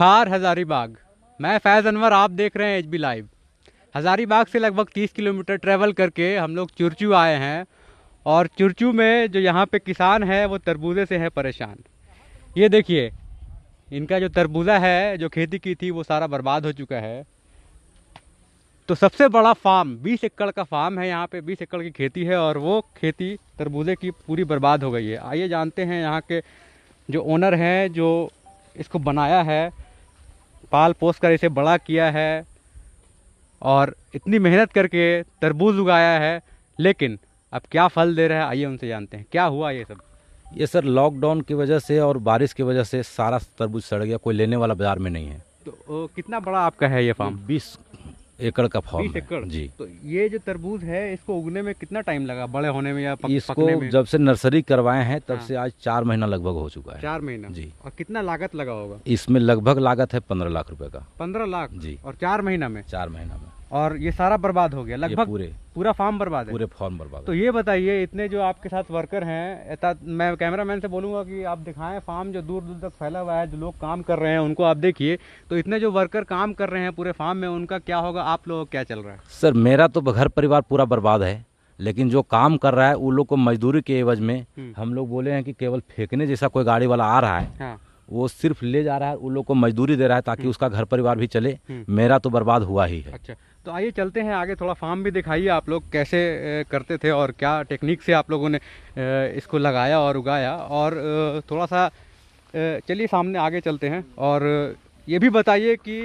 बिहार हज़ारीबाग। मैं फैज़ अनवर, आप देख रहे हैं एचबी लाइव। हज़ारीबाग से लगभग 30 किलोमीटर ट्रैवल करके हम लोग चुरचू आए हैं। और चुरचू में जो यहाँ पे किसान है वो तरबूजे से है परेशान। ये देखिए, इनका जो तरबूजा है, जो खेती की थी, वो सारा बर्बाद हो चुका है। तो सबसे बड़ा फार्म 20 एकड़ का फार्म है यहाँ पे, 20 एकड़ की खेती है और वो खेती तरबूजे की पूरी बर्बाद हो गई है। आइए जानते हैं यहाँ के जो ओनर हैं, जो इसको बनाया है, पाल पोस कर इसे बड़ा किया है और इतनी मेहनत करके तरबूज उगाया है, लेकिन अब क्या फल दे रहा है, आइए उनसे जानते हैं क्या हुआ ये सब। ये सर लॉकडाउन की वजह से और बारिश की वजह से सारा तरबूज सड़ गया, कोई लेने वाला बाजार में नहीं है। तो कितना बड़ा आपका है ये फार्म? 20 एकड़ का फार्म 20 एकड़ जी। तो ये जो तरबूज है, इसको उगने में कितना टाइम लगा, बड़े होने में या इसको पकने में? जब से नर्सरी करवाए हैं तब हाँ। से आज 4 महीना लगभग हो चुका है। 4 महीना जी। और कितना लागत लगा होगा? इसमें लगभग लागत है 15 लाख रुपए का। 15 लाख जी। और 4 महीना में? 4 महीना में। और ये सारा बर्बाद हो गया ये लगभग? पूरा फार्म बर्बाद है? पूरे फार्म बर्बाद। तो ये बताइए, इतने जो आपके साथ वर्कर हैं, मैं कैमरामैन से बोलूँगा कि आप दिखाएं फार्म जो दूर दूर तक फैला हुआ है, जो लोग काम कर रहे हैं उनको आप देखिए। तो इतने जो वर्कर काम कर रहे हैं पूरे फार्म में, उनका क्या होगा, आप लोगों का क्या चल रहा है? सर मेरा तो घर परिवार पूरा बर्बाद है, लेकिन जो काम कर रहा है उन लोग को मजदूरी के एवज में हम लोग बोले हैं कि केवल फेंकने जैसा कोई गाड़ी वाला आ रहा है, हाँ। वो सिर्फ ले जा रहा है, उन लोग को मजदूरी दे रहा है ताकि उसका घर परिवार भी चले। मेरा तो बर्बाद हुआ ही है। अच्छा, तो आइए चलते हैं आगे, थोड़ा फार्म भी दिखाइए आप लोग कैसे करते थे और क्या टेक्निक से आप लोगों ने इसको लगाया और उगाया। और थोड़ा सा चलिए सामने आगे चलते हैं और ये भी बताइए कि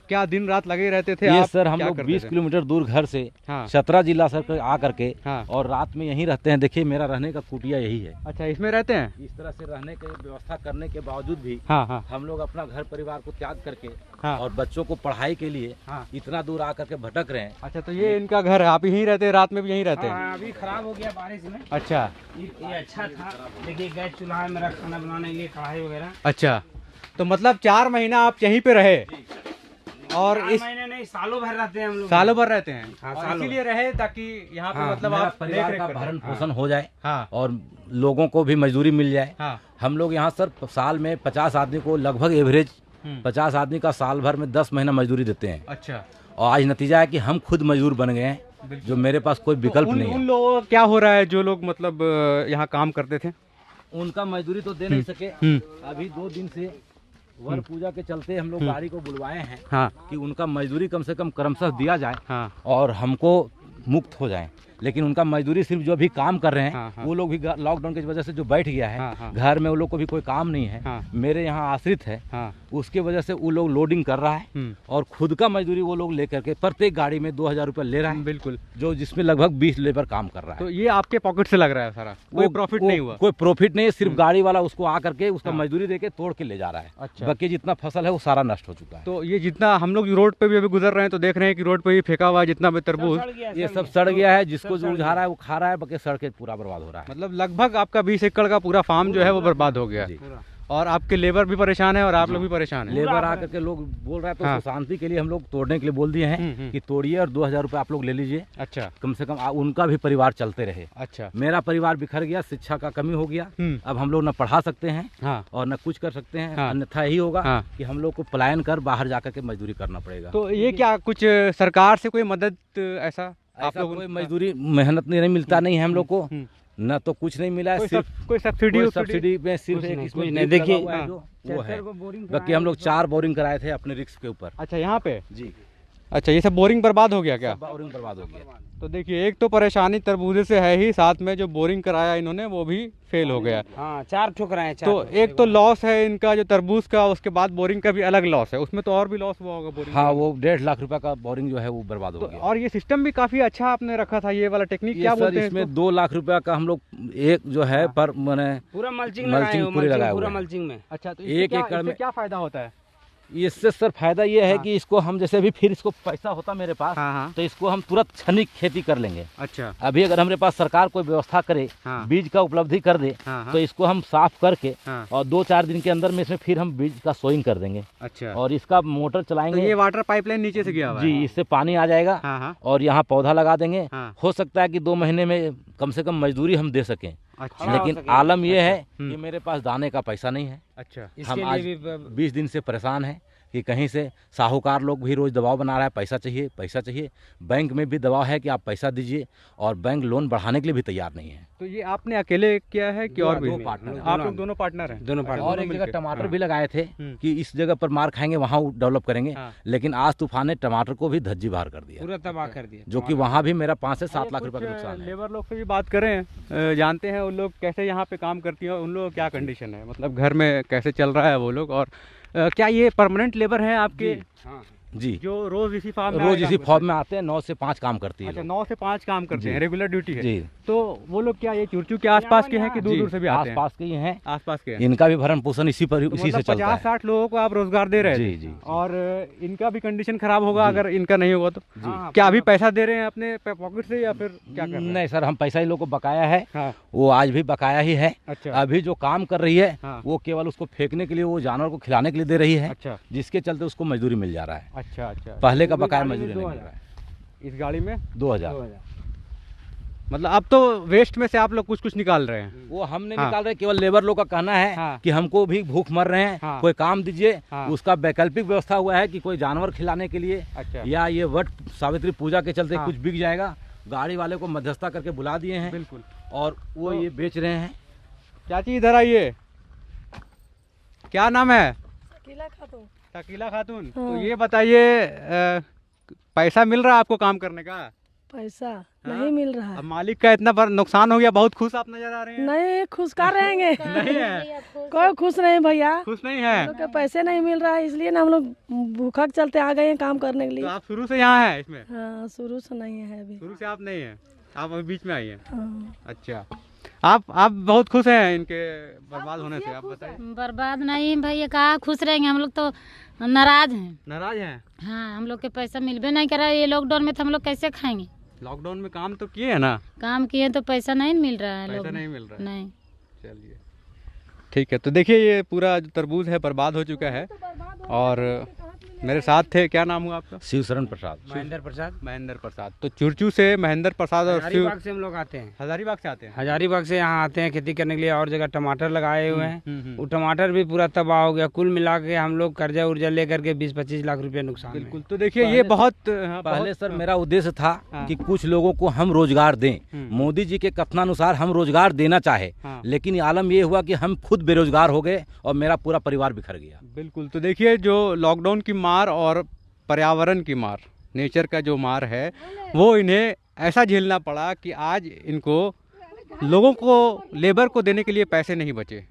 क्या दिन रात लगे रहते थे ये आप? सर हम क्या लोग करते 20 थे? किलोमीटर दूर घर से हाँ। 17 जिला सर आ करके हाँ। और रात में यहीं रहते हैं। देखिए मेरा रहने का कुटिया यही है। अच्छा, इसमें रहते हैं? इस तरह से रहने की व्यवस्था करने के बावजूद भी हाँ हाँ हम लोग अपना घर परिवार को त्याग करके हाँ। और बच्चों को पढ़ाई के लिए हाँ। इतना दूर आ करके भटक रहे हैं। अच्छा, तो ये इनका घर है, आप यहीं रहते हैं, रात में भी यहीं रहते हैं? हाँ, अभी खराब हो गया बारिश में। अच्छा ये अच्छा था, देखिए गैस चूल्हा है मेरा, खाना बनाने के लिए कढ़ाई वगैरह। अच्छा, तो मतलब 4 महीना आप यहीं पे रहे? और 4 इस महीने नहीं, सालों भर रहते हैं हम लोग। सालों भर रहते हैं? हाँ, और सालों इसीलिए रहे ताकि यहाँ पे हाँ, मतलब मेरा आप परिवार देख का रेख भरण करते हैं। पोषण हो जाए हाँ और लोगों को भी मजदूरी मिल जाए। हाँ। हम लोग यहाँ सर साल में 50 आदमी को लगभग एवरेज 50 आदमी का साल भर में 10 महीना मजदूरी देते हैं। अच्छा, और आज नतीजा है कि हम खुद मजदूर बन गए हैं, जो मेरे पास कोई विकल्प तो नहीं उन है। लोगों का क्या हो रहा है जो लोग मतलब यहाँ काम करते थे? उनका मजदूरी तो दे नहीं सके। अभी 2 दिन से वर पूजा के चलते हम लोग गाड़ी को बुलवाए हैं हाँ कि उनका मजदूरी कम से कम क्रमशः दिया जाए हाँ और हमको मुक्त हो जाए। लेकिन उनका मजदूरी सिर्फ जो भी काम कर रहे हैं हाँ, हाँ। वो लोग भी लॉकडाउन की वजह से जो बैठ गया है, हाँ, हाँ। घर में वो लोग को भी कोई काम नहीं है, हाँ। मेरे यहाँ आश्रित है, हाँ। उसके वजह से वो लोग लोडिंग कर रहा है और खुद का मजदूरी वो लोग लेकर के प्रत्येक गाड़ी में 2000 रुपये ले रहा है। बिल्कुल। जो जिसमें लगभग 20 लेबर काम कर रहा है। तो ये आपके पॉकेट से लग रहा है सारा? कोई प्रॉफिट नहीं हुआ? कोई प्रॉफिट नहीं है, सिर्फ गाड़ी वाला उसको आ करके उसका मजदूरी देके तोड़ के ले जा रहा है। अच्छा। बाकी जितना फसल है वो सारा नष्ट हो चुका है। तो ये जितना हम लोग रोड पे भी अभी गुजर रहे हैं तो देख रहे हैं कि रोड पे ही फेंका हुआ है जितना भी तरबूज, ये सब सड़ गया है। जिसको जो उझा रहा है वो खा रहा है, बाकी सड़ के पूरा बर्बाद हो रहा है। मतलब लगभग आपका 20 एकड़ का पूरा फार्म जो है वो बर्बाद हो गया। जी। और आपके लेबर भी परेशान है और आप लोग भी परेशान हैं? लेबर आकर के लोग बोल रहा है तो हाँ। उसको शांति के लिए हम लोग तोड़ने के लिए बोल दिए हैं कि तोड़िए और 2000 रुपये आप लोग ले लीजिए। अच्छा कम से कम उनका भी परिवार चलते रहे। अच्छा। मेरा परिवार बिखर गया, शिक्षा का कमी हो गया। अब हम लोग न पढ़ा सकते हैं हाँ। और न कुछ कर सकते हैं। हाँ। अन्यथा यही होगा हाँ। कि हम लोग को पलायन कर बाहर जाकर के मजदूरी करना पड़ेगा। तो ये क्या कुछ सरकार से कोई मदद ऐसा आप ऐसा लोग? कोई मजदूरी मेहनत नहीं मिलता नहीं है हम लोग को, न तो कुछ नहीं मिला है। सिर्फ कोई सब्सिडी सब्सिडी में सिर्फ एक इसमें नहीं, ड्रिप देखिए, लगा हुआ है हाँ। जो वो है। बाकी हम लोग 4 बोरिंग कराए थे अपने रिस्क के ऊपर। अच्छा, यहाँ पे? जी। अच्छा, ये सब बोरिंग बर्बाद हो गया क्या? बोरिंग बर्बाद हो गया। तो देखिए, एक तो परेशानी तरबूजे से है ही, साथ में जो बोरिंग कराया इन्होंने वो भी फेल हो गया। हाँ, 4 ठोकराए हैं। तो एक तो लॉस है इनका जो तरबूज का, उसके बाद बोरिंग का भी अलग लॉस है, उसमें तो और भी लॉस हुआ होगा बोरिंग हाँ, का। वो 1.5 लाख रुपए का बोरिंग जो है वो बर्बाद हो तो गया। और ये सिस्टम भी काफी अच्छा आपने रखा था, ये वाला टेक्निक ये क्या सर बोलते हैं इसमें इसको? 2 लाख रुपए का हम लोग एक जो है पर मैंने पूरा मल्चिंग मल्चिंग लगाए हो, पूरी लगाए पूरा हुए हैं। मल्चिंग में। अच्छा, तो एक एकड़ में क्या फायदा होता है? इससे सर फायदा ये है हाँ। कि इसको हम जैसे भी फिर इसको पैसा होता मेरे पास हाँ हाँ। तो इसको हम तुरंत क्षणिक खेती कर लेंगे। अच्छा। अभी अगर हमारे पास सरकार कोई व्यवस्था करे, हाँ। बीज का उपलब्धि कर दे, हाँ हाँ। तो इसको हम साफ करके हाँ। और 2-4 दिन के अंदर में इसमें फिर हम बीज का सोइंग कर देंगे अच्छा। और इसका मोटर तो चलाएंगे। ये वाटर पाइपलाइन नीचे से गया हुआ है? जी, इससे पानी आ जाएगा हाँ हाँ। और यहाँ पौधा लगा देंगे। हाँ। हो सकता है कि 2 महीने में कम से कम मजदूरी हम दे सकें। अच्छा लेकिन आलम ये है कि मेरे पास दाने का पैसा नहीं है। अच्छा हम आज 20 दिन से परेशान हैं कि कहीं से साहूकार लोग भी रोज दबाव बना रहा है, पैसा चाहिए पैसा चाहिए। बैंक में भी दबाव है कि आप पैसा दीजिए, और बैंक लोन बढ़ाने के लिए भी तैयार नहीं है। तो ये आपने अकेले किया है कि और भी? दो पार्टनर, आप लोग दोनों पार्टनर हैं? दोनों पार्टनर। और एक जगह टमाटर भी लगाए थे कि इस जगह पर मार खाएंगे वहाँ डेवलप करेंगे, लेकिन आज तूफान ने टमाटर को भी धज्जी बाहर कर दिया, पूरा तबाह कर दिया। जो कि वहाँ भी मेरा 5 से 7 लाख रुपए का नुकसान है। लेबर लोग से भी बात करें, जानते हैं उन लोग कैसे यहाँ पे काम करती हैं, उन लोगों का क्या कंडीशन है, मतलब घर में कैसे चल रहा है वो लोग। और क्या ये परमानेंट लेबर है आपके? हाँ जी, जो रोज इसी फार्म में रोज इसी फॉर्म में आते हैं, 9 से 5 काम करती है। अच्छा 9 से 5 काम करते हैं, रेगुलर ड्यूटी है। जी। तो वो लोग क्या ये चुरचू के आसपास के हैं कि दूर दूर से भी आते हैं? आसपास के ही हैं, आसपास के हैं। इनका भी भरण पोषण इसी पर तो इसी से चलता है। 50-60 लोगों को आप रोजगार दे रहे हैं? जी जी। और इनका भी कंडीशन खराब होगा अगर इनका नहीं होगा तो? हाँ, क्या अभी पैसा दे रहे हैं अपने पॉकेट से या फिर क्या कर रहे हैं? नहीं सर, हम पैसा इन लोग को बकाया है, हाँ। वो आज भी बकाया ही है। अच्छा अभी जो काम कर रही है हाँ। वो केवल उसको फेंकने के लिए, वो जानवर को खिलाने के लिए दे रही है, अच्छा जिसके चलते उसको मजदूरी मिल जा रहा है। अच्छा अच्छा। पहले का बकाया मजदूरी नहीं मिल रहा है। इस गाड़ी में 2000। मतलब अब तो वेस्ट में से आप लोग कुछ कुछ निकाल रहे हैं? वो हम नहीं हाँ। निकाल रहे, केवल लेबर लोग का कहना है हाँ। कि हमको भी भूख मर रहे हैं, हाँ। कोई काम दीजिए। हाँ। उसका वैकल्पिक व्यवस्था हुआ है कि कोई जानवर खिलाने के लिए, अच्छा या ये वट सावित्री पूजा के चलते हाँ। कुछ बिक जाएगा, गाड़ी वाले को मध्यस्थता करके बुला दिए हैं, बिल्कुल। और वो ये बेच रहे हैं। चाची इधर आइए, क्या नाम है? शकीला खातून। शकीला खातून। तो हाँ। ये बताइए, पैसा मिल रहा है आपको काम करने का? पैसा नहीं मिल रहा अब है। मालिक का इतना बड़ा नुकसान हो गया, बहुत खुश आप नजर आ रहे हैं। नहीं खुश कर रहेंगे। नहीं है, कोई खुश नहीं भैया, खुश नहीं है। लोग के पैसे नहीं मिल रहा है, इसलिए ना हम लोग भूखा के चलते आ गए हैं काम करने के तो लिए। आप शुरू से यहाँ हैं इसमें? हाँ शुरू से नहीं है अभी। शुरू से आप नहीं हैं, आप अभी बीच में आई हैं। हाँ। अच्छा, आप बहुत खुश हैं इनके बर्बाद होने से? आप बताइए। बर्बाद नहीं भैया, कहाँ खुश रहेंगे, हम लोग तो नाराज हैं। नाराज हैं? हाँ, हम लोग के पैसा मिलबे नहीं कर रहा है, ये लॉकडाउन में तो हम लोग कैसे खाएंगे? लॉकडाउन में काम तो किए हैं ना? काम किए तो पैसा नहीं मिल रहा है। पैसा नहीं मिल रहा है? नहीं। चलिए ठीक है। तो देखिए ये पूरा जो तरबूज है बर्बाद हो चुका है, और मेरे साथ थे, क्या नाम हुआ आपका? शिव शरण प्रसाद। महेंद्र प्रसाद। महेंद्र प्रसाद। तो चुरचू से महेंद्र प्रसाद और हजारीबाग से हम लोग आते हैं। हजारीबाग से आते हैं? हजारीबाग से यहाँ आते हैं खेती करने के लिए, और जगह टमाटर लगाए हुए हैं। हम्म। वो टमाटर भी पूरा तबाह हो गया, कुल मिला के हम लोग कर्जा उर्जा लेकर के 20-25 लाख रुपए नुकसान में। बिल्कुल। तो देखिए ये बहुत पहले सर मेरा उद्देश्य था कि कुछ लोगों को हम रोजगार दें। मोदी जी के कथनानुसार हम रोजगार देना चाहे, हाँ। लेकिन आलम ये हुआ कि हम खुद बेरोजगार हो गए और मेरा पूरा परिवार बिखर गया। बिल्कुल। तो देखिए जो लॉकडाउन की मार और पर्यावरण की मार, नेचर का जो मार है, वो इन्हें ऐसा झेलना पड़ा कि आज इनको लोगों को, लेबर को देने के लिए पैसे नहीं बचे।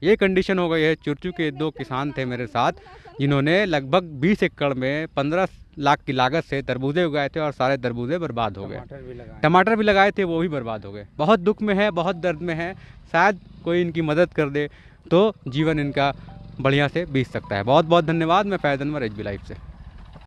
ये कंडीशन हो गई है। चुरचू के 2 किसान थे मेरे साथ, जिन्होंने लगभग 20 एकड़ में 15 लाख की लागत से तरबूजे उगाए थे, और सारे तरबूजे बर्बाद हो गए। टमाटर भी लगाए थे, वो भी बर्बाद हो गए। बहुत दुख में है, बहुत दर्द में है। शायद कोई इनकी मदद कर दे तो जीवन इनका बढ़िया से बीत सकता है। बहुत बहुत धन्यवाद। मैं फैज़ अनवर, एचबी लाइव से।